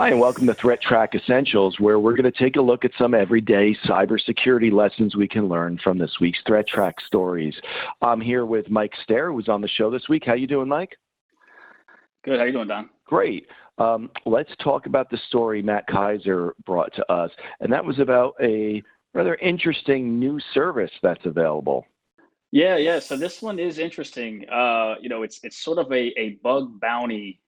Hi, and welcome to ThreatTraq Essentials, where we're going to take a look at some everyday cybersecurity lessons we can learn from this week's ThreatTraq stories. I'm here with Mike Stair, who's on the show this week. How you doing, Mike? Good. How you doing, Don? Great. Let's talk about the story Matt Kaiser brought to us, and that was about a rather interesting new service that's available. Yeah. So this one is interesting. It's sort of a bug bounty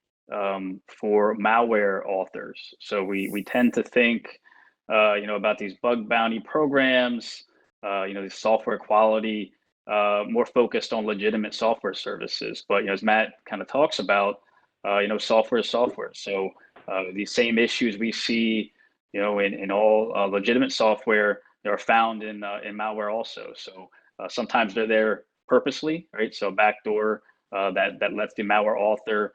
for malware authors. So we tend to think, about these bug bounty programs, these software quality, more focused on legitimate software services. But as Matt kind of talks about, software is software. So these same issues we see, in all legitimate software, they are found in malware also. So sometimes they're there purposely, right? So backdoor that lets the malware author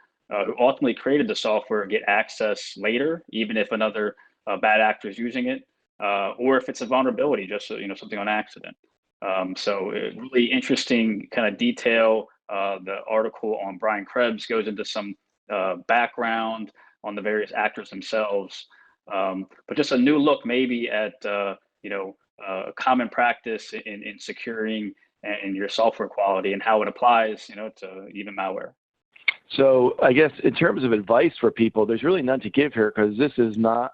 who ultimately created the software get access later, even if another bad actor is using it, or if it's a vulnerability, just so, something on accident. Really interesting kind of detail. The article on Brian Krebs goes into some background on the various actors themselves, but just a new look maybe at common practice in securing and your software quality and how it applies, to even malware. So I guess in terms of advice for people, there's really none to give here because this is not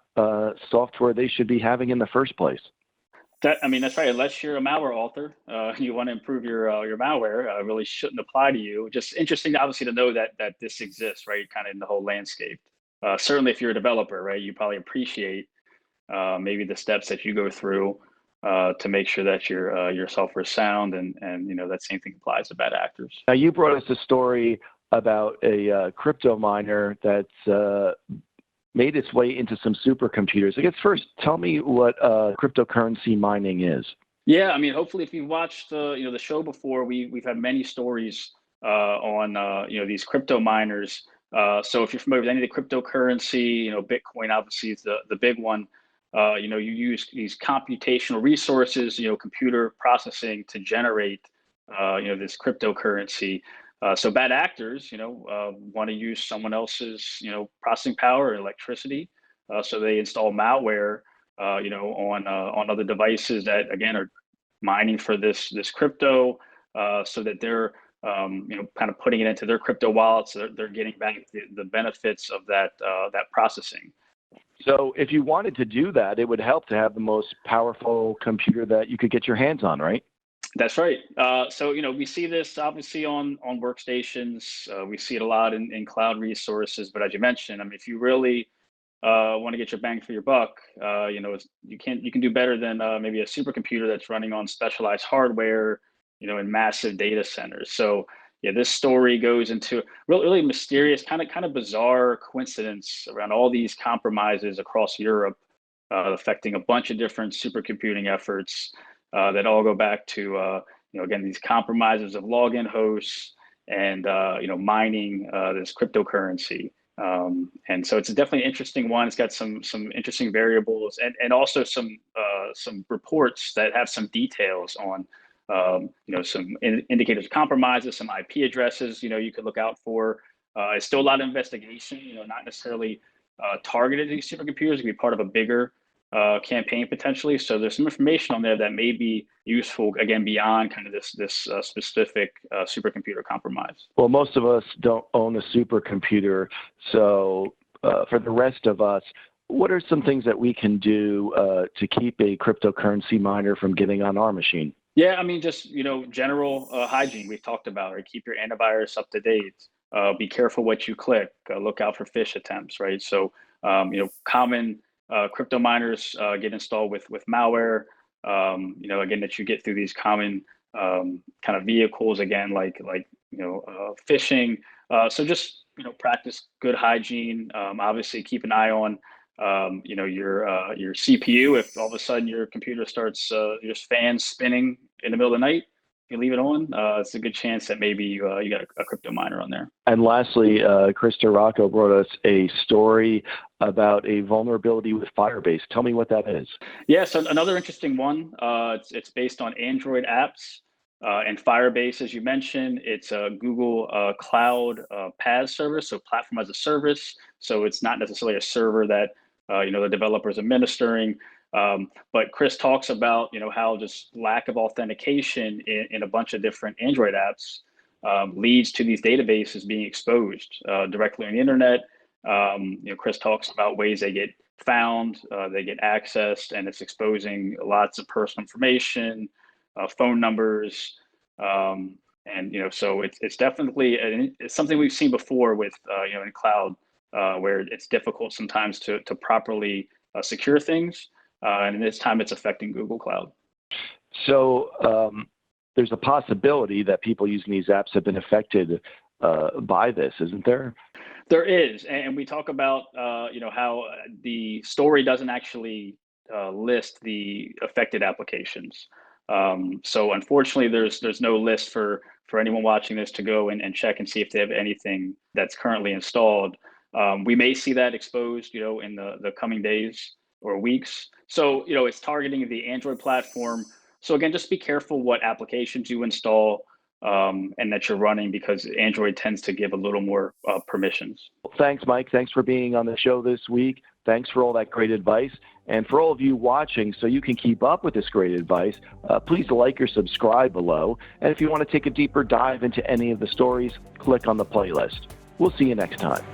software they should be having in the first place. That's right. Unless you're a malware author, you want to improve your malware, really shouldn't apply to you. Just interesting, obviously, to know that this exists, right? Kind of in the whole landscape. Certainly, if you're a developer, right, you probably appreciate maybe the steps that you go through to make sure that your software is sound, and that same thing applies to bad actors. Now, you brought us a story about a crypto miner that's made its way into some supercomputers. I guess first, tell me what cryptocurrency mining is. Yeah, hopefully, if you've watched the show before, we've had many stories on these crypto miners. So if you're familiar with any of the cryptocurrency, Bitcoin obviously is the big one. You use these computational resources, computer processing to generate this cryptocurrency. So bad actors, want to use someone else's, processing power or electricity. So they install malware, on other devices that again are mining for this crypto, so that they're, kind of putting it into their crypto wallets. So they're getting back the benefits of that processing. So if you wanted to do that, it would help to have the most powerful computer that you could get your hands on, right? That's right. So, we see this obviously on workstations. We see it a lot in cloud resources. But as you mentioned, if you really want to get your bang for your buck, you can do better than maybe a supercomputer that's running on specialized hardware, in massive data centers. So, yeah, this story goes into really mysterious, kind of bizarre coincidence around all these compromises across Europe, affecting a bunch of different supercomputing efforts that all go back to again, these compromises of login hosts and mining this cryptocurrency. And so it's definitely an interesting one. It's got some interesting variables and also some reports that have some details on some indicators of compromises, some IP addresses, you could look out for. It's still a lot of investigation, not necessarily targeted at these supercomputers. It could be part of a bigger campaign potentially. So there's some information on there that may be useful, again, beyond kind of this specific supercomputer compromise. Well, most of us don't own a supercomputer. So for the rest of us, what are some things that we can do to keep a cryptocurrency miner from getting on our machine? Yeah, just, general hygiene we've talked about, right? Keep your antivirus up to date. Be careful what you click. Look out for phish attempts, right? So, common crypto miners get installed with malware, again, that you get through these common kind of vehicles, again, like phishing. So just, practice good hygiene. Obviously, keep an eye on your CPU. If all of a sudden your computer starts just fans spinning in the middle of the night, you leave it on, it's a good chance that maybe you got a crypto miner on there. And lastly, Chris Rocco brought us a story about a vulnerability with Firebase. Tell me what that is. Yeah, so another interesting one. It's based on Android apps. And Firebase, as you mentioned, it's a Google Cloud PaaS service, so platform as a service. So it's not necessarily a server that the developers administering. But Chris talks about how just lack of authentication in a bunch of different Android apps leads to these databases being exposed directly on the internet. Chris talks about ways they get found, they get accessed, and it's exposing lots of personal information, phone numbers, so it's definitely it's something we've seen before with in cloud, where it's difficult sometimes to properly secure things, and this time it's affecting Google Cloud. So there's a possibility that people using these apps have been affected by this, isn't there? There is, and we talk about how the story doesn't actually list the affected applications. So unfortunately, there's no list for anyone watching this to go and check and see if they have anything that's currently installed. We may see that exposed, in the coming days or weeks. So it's targeting the Android platform. So again, just be careful what applications you install and that you're running, because Android tends to give a little more permissions. Thanks, Mike. Thanks for being on the show this week. Thanks for all that great advice. And for all of you watching, so you can keep up with this great advice, please like or subscribe below. And if you want to take a deeper dive into any of the stories, click on the playlist. We'll see you next time.